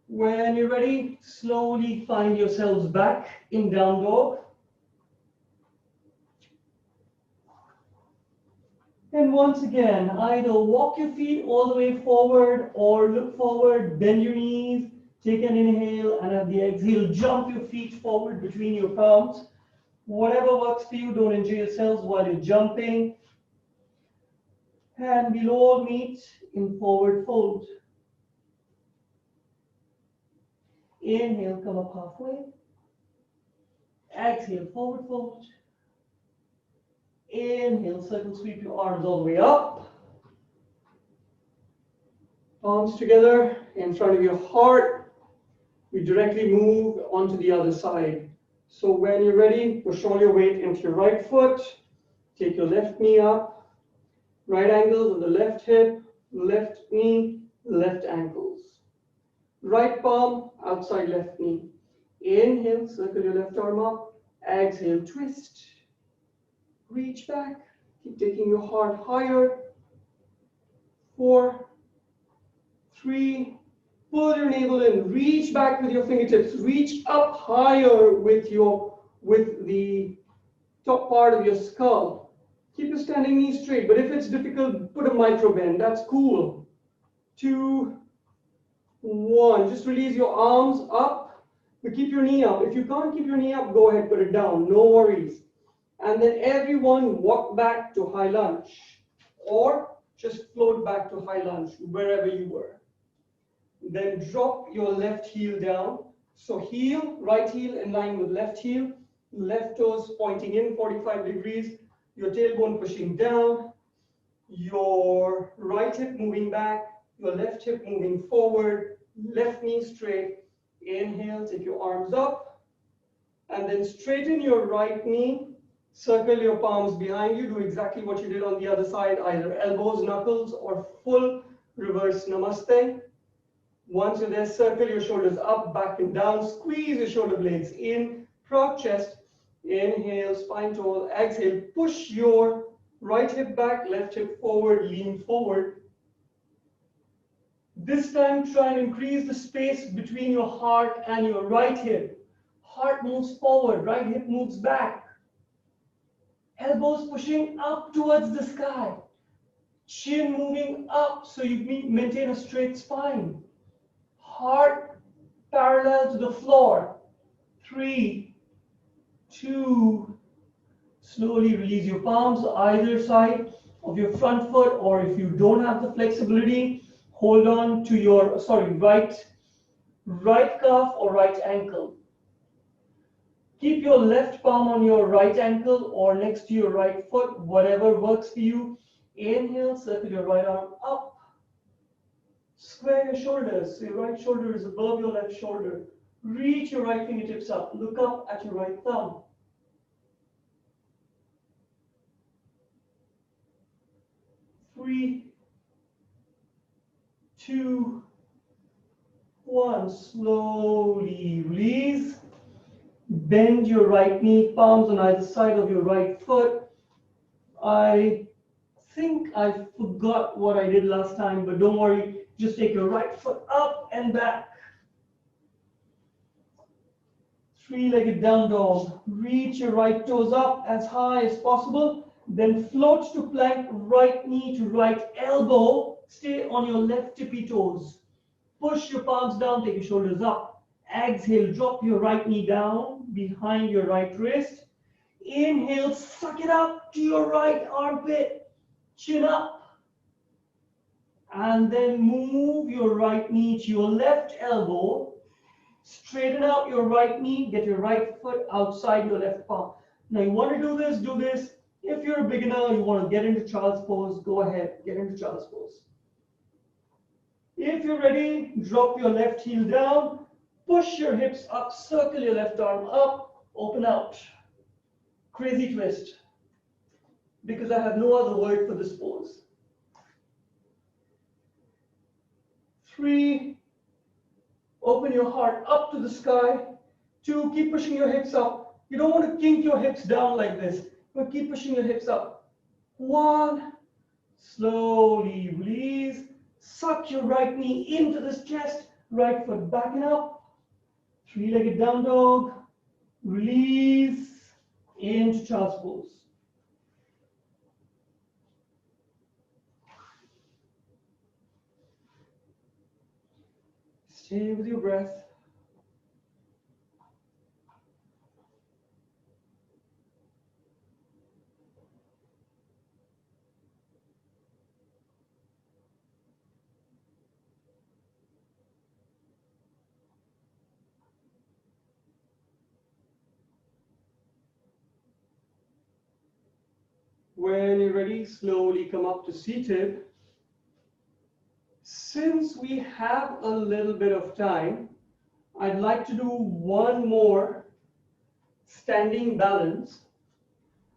Speaker 1: When you're ready, slowly find yourselves back in down dog. And once again, either walk your feet all the way forward or look forward, bend your knees, take an inhale, and at the exhale, jump your feet forward between your palms. Whatever works for you, don't injure yourselves while you're jumping. and we'll all meet in forward fold. Inhale, come up halfway. Exhale, forward fold. Inhale, circle sweep your arms all the way up. Palms together in front of your heart. We directly move onto the other side. So when you're ready, push all your weight into your right foot. Take your left knee up. Right ankles on the left hip, left knee, left ankles. Right palm outside left knee. Inhale, circle your left arm up. Exhale, twist. Reach back. Keep taking your heart higher. 4, 3, pull your navel in. Reach back with your fingertips. Reach up higher with the top part of your skull. Keep your standing knee straight, but if it's difficult, put a micro bend. That's cool. 2, 1. Just release your arms up, but keep your knee up. If you can't keep your knee up, go ahead, put it down. No worries. And then everyone walk back to high lunge, or just float back to high lunge, wherever you were. Then drop your left heel down. So heel, right heel in line with left heel, left toes pointing in 45 degrees, your tailbone pushing down, your right hip moving back, your left hip moving forward, left knee straight. Inhale, take your arms up, and then straighten your right knee. Circle your palms behind you. Do exactly what you did on the other side, either elbows, knuckles, or full reverse namaste. Once you're there, circle your shoulders up, back and down. Squeeze your shoulder blades in. Proud chest. Inhale, spine tall. Exhale, push your right hip back, left hip forward, lean forward. This time, try and increase the space between your heart and your right hip. Heart moves forward, right hip moves back. Elbows pushing up towards the sky. Chin moving up so you maintain a straight spine. Heart parallel to the floor. 3, 2, slowly release your palms either side of your front foot, or if you don't have the flexibility, hold on to your, right calf or right ankle. Keep your left palm on your right ankle or next to your right foot, whatever works for you. Inhale, circle your right arm up. Square your shoulders, so your right shoulder is above your left shoulder. Reach your right fingertips up. Look up at your right thumb. 3, 2, 1. Slowly release. Bend your right knee, palms on either side of your right foot. I think I forgot what I did last time, but don't worry. Just take your right foot up and back. 3-legged down dog. Reach your right toes up as high as possible. Then float to plank, right knee to right elbow. Stay on your left tippy toes. Push your palms down, take your shoulders up. Exhale, drop your right knee down behind your right wrist. Inhale, suck it up to your right armpit. Chin up. And then move your right knee to your left elbow. Straighten out your right knee, get your right foot outside your left palm. Now you want to do this. If you're a beginner, you want to get into child's pose, go ahead, get into child's pose. If you're ready, drop your left heel down, push your hips up, circle your left arm up, open out. Crazy twist, because I have no other word for this pose. 3, open your heart up to the sky. 2, keep pushing your hips up. You don't want to kink your hips down like this, but keep pushing your hips up. 1, slowly release. Suck your right knee into this chest, right foot backing up. 3-legged down dog. Release into child's pose. Stay with your breath. When you're ready, slowly come up to seated. Since we have a little bit of time, I'd like to do one more standing balance.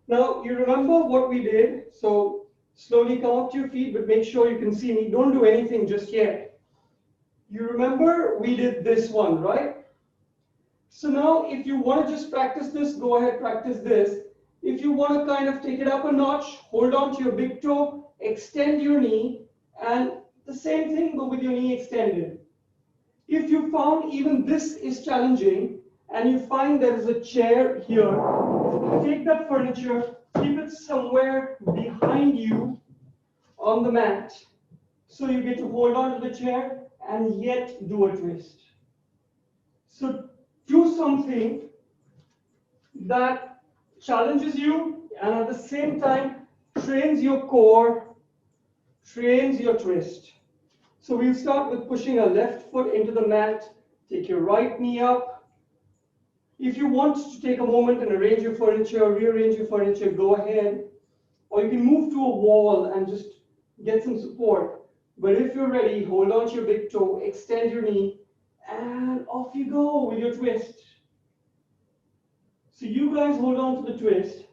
Speaker 1: Now, you remember what we did? So slowly come up to your feet, but make sure you can see me. Don't do anything just yet. You remember we did this one, right? So now, if you want to just practice this, go ahead, practice this. If you want to kind of take it up a notch, hold on to your big toe, extend your knee, and the same thing, but with your knee extended. If you found even this is challenging, and you find there is a chair here, take that furniture, keep it somewhere behind you on the mat, so you get to hold on to the chair and yet do a twist. So do something that challenges you and at the same time trains your core, trains your twist. So we'll start with pushing our left foot into the mat, take your right knee up. If you want to take a moment and arrange your furniture, rearrange your furniture, go ahead. Or you can move to a wall and just get some support. But if you're ready, hold on to your big toe, extend your knee, and off you go with your twist. So you guys hold on to the twist,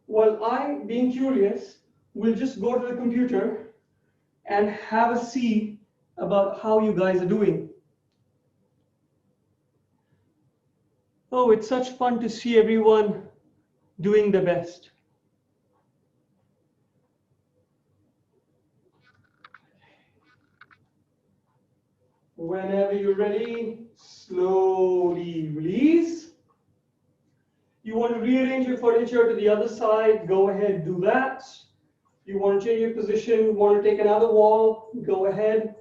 Speaker 1: while I, being curious, will just go to the computer and have a see about how you guys are doing. Oh, it's such fun to see everyone doing their best. Whenever you're ready, slowly release. You want to rearrange your furniture to the other side, go ahead, do that. You want to change your position, want to take another wall, go ahead.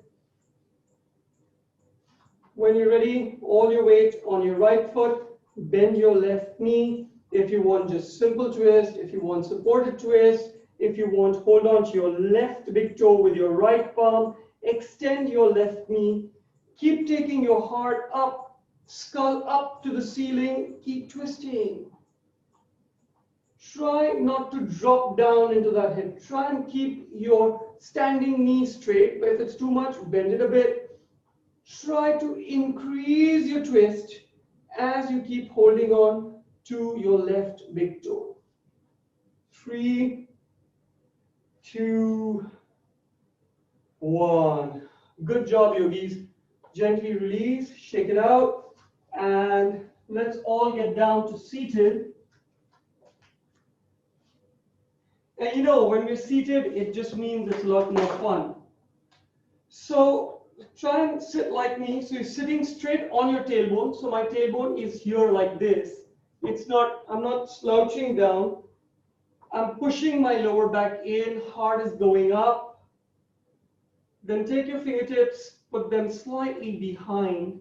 Speaker 1: When you're ready, all your weight on your right foot, bend your left knee. If you want just simple twist, if you want supported twist, if you want hold on to your left big toe with your right palm, extend your left knee. Keep taking your heart up, skull up to the ceiling, keep twisting. Try not to drop down into that hip. Try and keep your standing knee straight, but if it's too much, bend it a bit. Try to increase your twist as you keep holding on to your left big toe. 3, 2, 1. Good job, yogis. Gently release, shake it out, and let's all get down to seated. And you know, when we're seated, it just means it's a lot more fun. So try and sit like me. So you're sitting straight on your tailbone. So my tailbone is here like this. I'm not slouching down. I'm pushing my lower back in, heart is going up. Then take your fingertips, put them slightly behind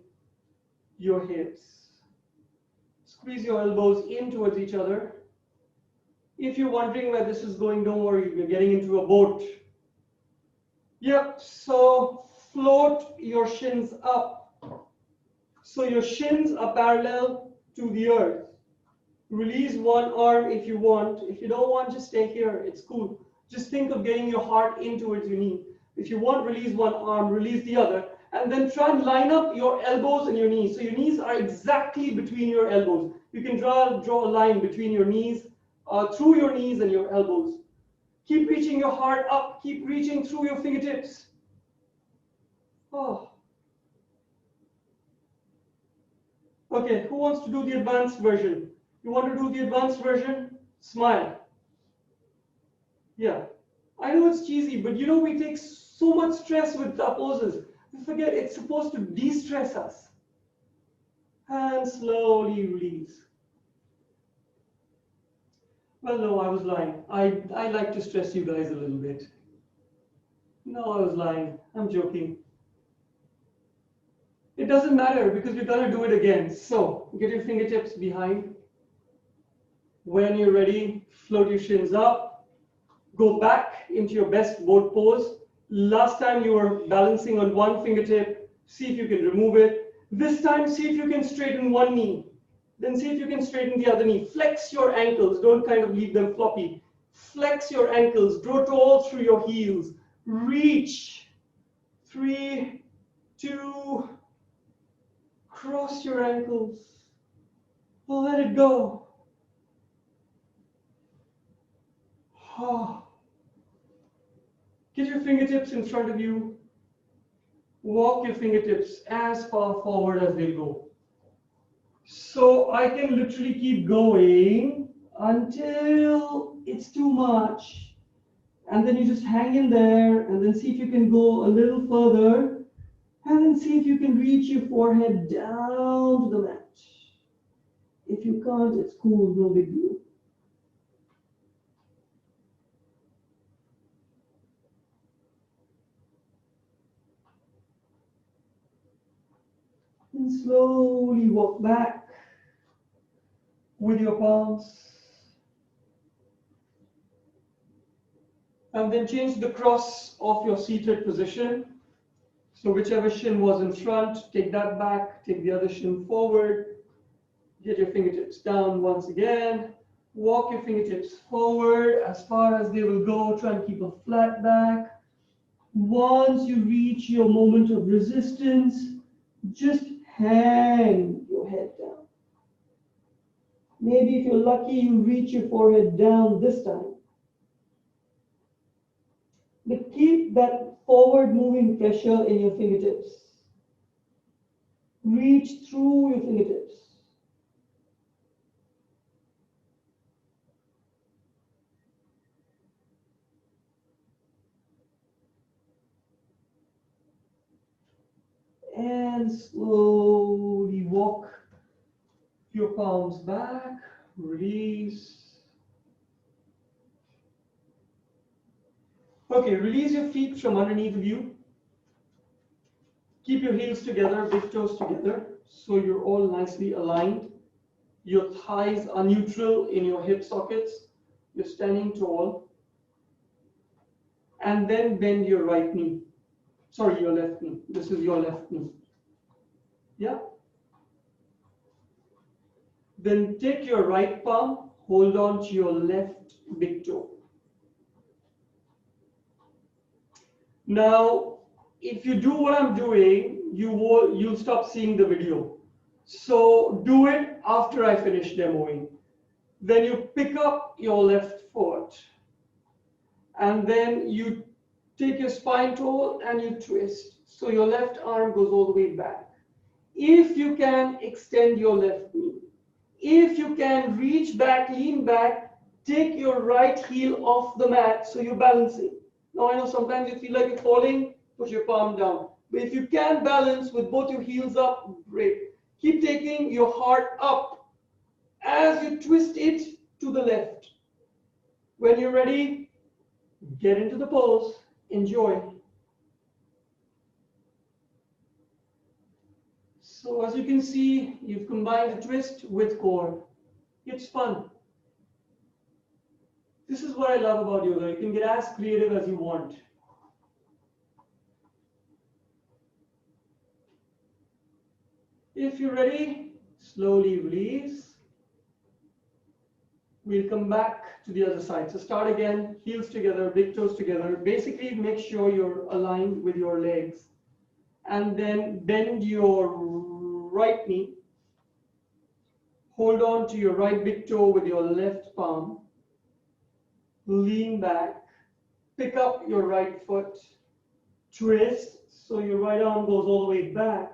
Speaker 1: your hips. Squeeze your elbows in towards each other. If you're wondering where this is going, don't worry, we're getting into a boat. Yep, so float your shins up. So your shins are parallel to the earth. Release one arm if you want. If you don't want, just stay here, it's cool. Just think of getting your heart in towards your knee. If you want, release one arm, release the other. And then try and line up your elbows and your knees. So your knees are exactly between your elbows. You can draw a line between your knees, through your knees and your elbows. Keep reaching your heart up. Keep reaching through your fingertips. Oh. Okay, who wants to do the advanced version? You want to do the advanced version? Smile. Yeah. I know it's cheesy, but you know we take so much stress with our poses. We forget it's supposed to de-stress us. And slowly release. Well, no, I was lying. I like to stress you guys a little bit. No, I was lying. I'm joking. It doesn't matter because we're going to do it again. So get your fingertips behind. When you're ready, float your shins up. Go back into your best boat pose. Last time you were balancing on one fingertip. See if you can remove it. This time, see if you can straighten one knee. Then see if you can straighten the other knee. Flex your ankles. Don't kind of leave them floppy. Flex your ankles, grow tall through your heels. Reach. 3, 2, cross your ankles. Let it go. Get your fingertips in front of you. Walk your fingertips as far forward as they go. So I can literally keep going until it's too much. And then you just hang in there and then see if you can go a little further and then see if you can reach your forehead down to the mat. If you can't, it's cool, no big deal. And slowly walk back with your palms. And then change the cross of your seated position. So whichever shin was in front, take that back, take the other shin forward. Get your fingertips down once again. Walk your fingertips forward as far as they will go. Try and keep a flat back. Once you reach your moment of resistance, just hang your head down. Maybe if you're lucky, you reach your forehead down this time. But keep that forward moving pressure in your fingertips. Reach through your fingertips. And slowly walk your palms back, release. Okay, release your feet from underneath of you. Keep your heels together, big toes together, so you're all nicely aligned. Your thighs are neutral in your hip sockets. You're standing tall. And then bend your right knee. Sorry, your left knee. This is your left knee. Yeah? Then take your right palm, hold on to your left big toe. Now, if you do what I'm doing, you'll stop seeing the video. So do it after I finish demoing. Then you pick up your left foot, and then you take your spine tall and you twist. So your left arm goes all the way back. If you can, extend your left knee. If you can, reach back, lean back, take your right heel off the mat so you're balancing. Now I know sometimes you feel like you're falling, push your palm down. But if you can balance with both your heels up, great. Keep taking your heart up as you twist it to the left. When you're ready, get into the pose. Enjoy. So as you can see, you've combined the twist with core. It's fun. This is what I love about yoga. You can get as creative as you want. If you're ready, slowly release. We'll come back to the other side. So start again, heels together, big toes together. Basically, make sure you're aligned with your legs. And then bend your right knee. Hold on to your right big toe with your left palm. Lean back. Pick up your right foot. Twist, so your right arm goes all the way back.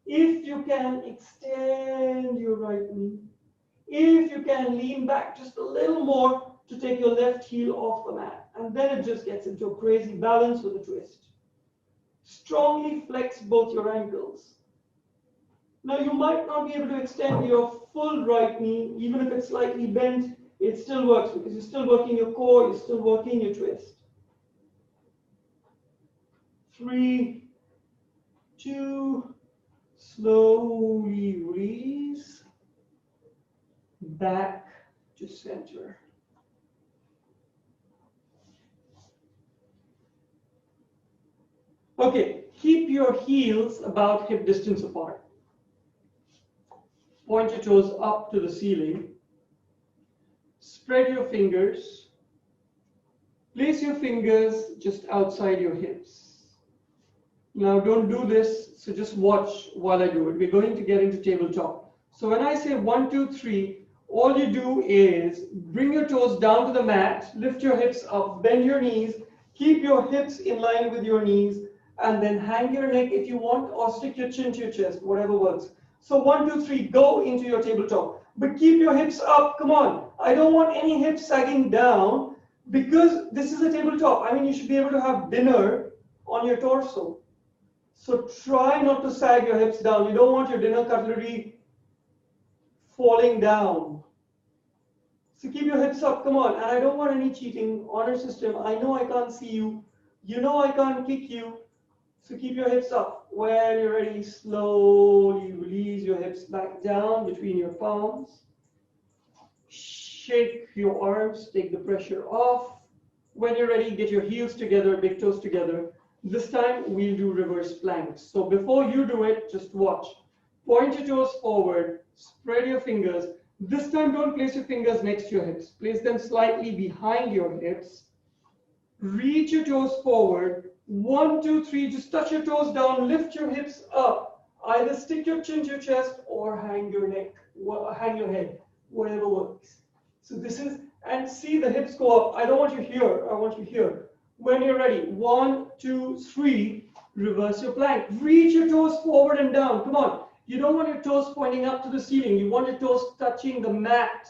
Speaker 1: If you can, extend your right knee. If you can, lean back just a little more to take your left heel off the mat. And then it just gets into a crazy balance with a twist. Strongly flex both your ankles. Now you might not be able to extend your full right knee, even if it's slightly bent, it still works because you're still working your core, you're still working your twist. 3, 2, slowly release, back to center. Okay, keep your heels about hip distance apart. Point your toes up to the ceiling. Spread your fingers Place your fingers just outside your hips. Now don't do this, so just watch while I do it. We're going to get into tabletop. So when I say 1, 2, 3, all you do is bring your toes down to the mat, lift your hips up, bend your knees, keep your hips in line with your knees, and then hang your neck if you want, or stick your chin to your chest, whatever works. So 1, 2, 3, go into your tabletop. But keep your hips up, come on. I don't want any hips sagging down because this is a tabletop. I mean, you should be able to have dinner on your torso. So try not to sag your hips down. You don't want your dinner cutlery falling down. So keep your hips up, come on. And I don't want any cheating. Honor system, I know I can't see you. You know I can't kick you. So keep your hips up. When you're ready, slowly release your hips back down between your palms. Shake your arms, take the pressure off. When you're ready, get your heels together, big toes together. This time we'll do reverse planks. So before you do it, just watch. Point your toes forward, spread your fingers. This time don't place your fingers next to your hips. Place them slightly behind your hips. Reach your toes forward. 1, 2, 3, just touch your toes down, lift your hips up. Either stick your chin to your chest or hang your neck, hang your head, whatever works. So this is, and see the hips go up. I don't want you here, I want you here. When you're ready, 1, 2, 3, reverse your plank. Reach your toes forward and down, come on. You don't want your toes pointing up to the ceiling. You want your toes touching the mat.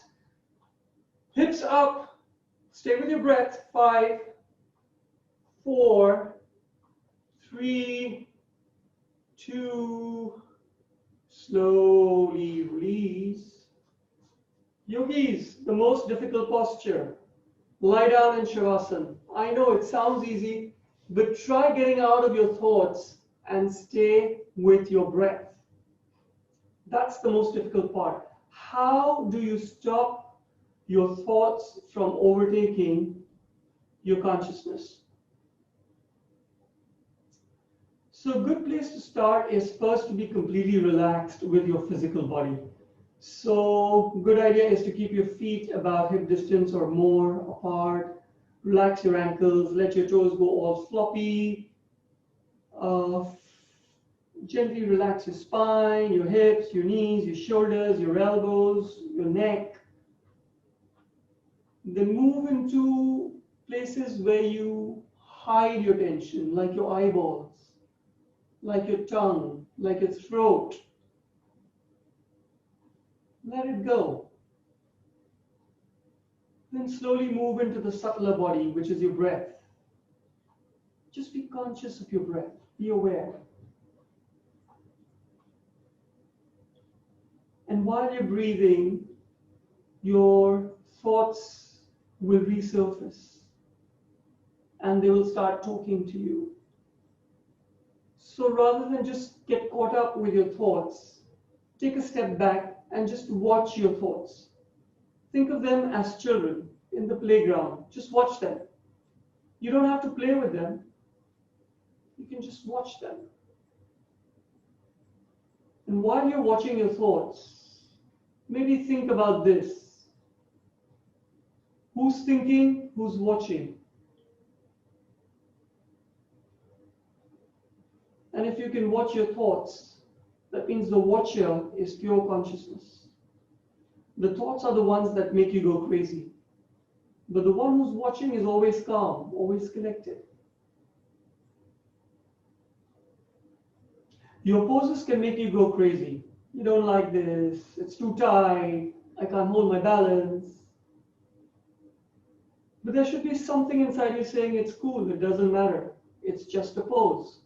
Speaker 1: Hips up, stay with your breath. 5, 4, 3, 2, slowly release. Yogis, the most difficult posture. Lie down in Shavasana. I know it sounds easy, but try getting out of your thoughts and stay with your breath. That's the most difficult part. How do you stop your thoughts from overtaking your consciousness? So a good place to start is first to be completely relaxed with your physical body. So good idea is to keep your feet about hip distance or more apart. Relax your ankles, let your toes go all floppy. Gently relax your spine, your hips, your knees, your shoulders, your elbows, your neck. Then move into places where you hide your tension, like your eyeballs, like your tongue, like your throat. Let it go. Then slowly move into the subtler body, which is your breath. Just be conscious of your breath. Be aware. And while you're breathing, your thoughts will resurface and they will start talking to you. So rather than just get caught up with your thoughts, take a step back and just watch your thoughts. Think of them as children in the playground. Just watch them. You don't have to play with them. You can just watch them. And while you're watching your thoughts, maybe think about this. Who's thinking? Who's watching? And if you can watch your thoughts, that means the watcher is pure consciousness. The thoughts are the ones that make you go crazy. But the one who's watching is always calm, always connected. Your poses can make you go crazy. You don't like this, it's too tight, I can't hold my balance. But there should be something inside you saying it's cool, it doesn't matter. It's just a pose.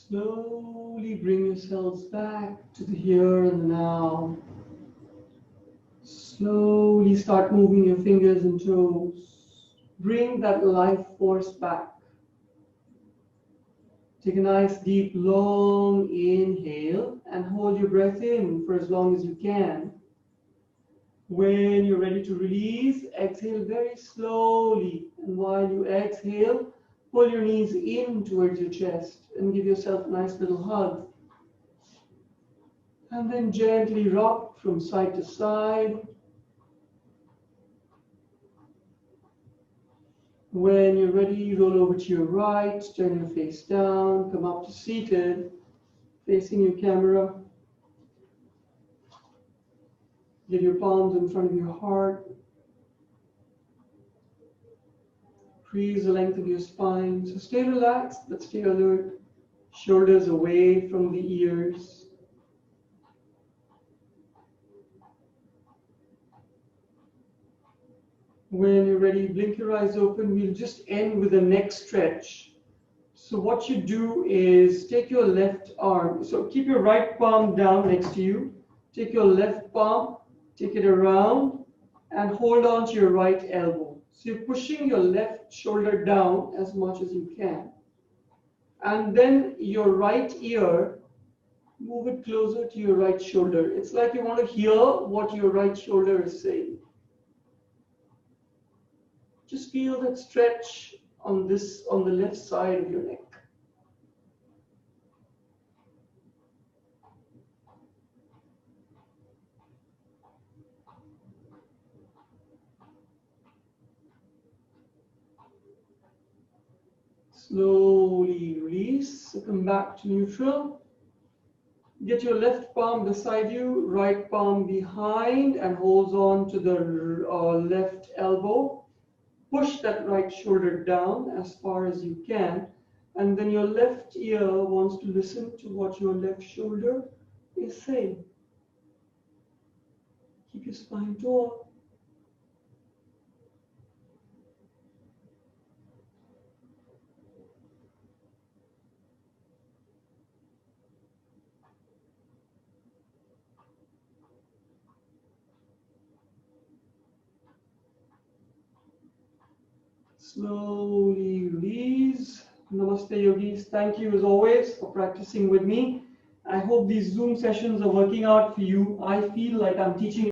Speaker 1: Slowly bring yourselves back to the here and the now. Slowly start moving your fingers and toes. Bring that life force back. Take a nice deep long inhale and hold your breath in for as long as you can. When you're ready to release, exhale very slowly. And while you exhale, pull your knees in towards your chest and give yourself a nice little hug. And then gently rock from side to side. When you're ready, roll over to your right, turn your face down, come up to seated, facing your camera. Get your palms in front of your heart. Increase the length of your spine. So stay relaxed, but stay alert. Shoulders away from the ears. When you're ready, blink your eyes open. We'll just end with a neck stretch. So what you do is take your left arm. So keep your right palm down next to you. Take your left palm, take it around, and hold on to your right elbow. So you're pushing your left shoulder down as much as you can. And then your right ear, move it closer to your right shoulder. It's like you want to hear what your right shoulder is saying. Just feel that stretch on the left side of your neck. Slowly release, so come back to neutral. Get your left palm beside you, right palm behind, and holds on to the left elbow. Push that right shoulder down as far as you can, and then your left ear wants to listen to what your left shoulder is saying. Keep your spine tall. Slowly release. Namaste yogis. Thank you as always for practicing with me. I hope these Zoom sessions are working out for you. I feel like I'm teaching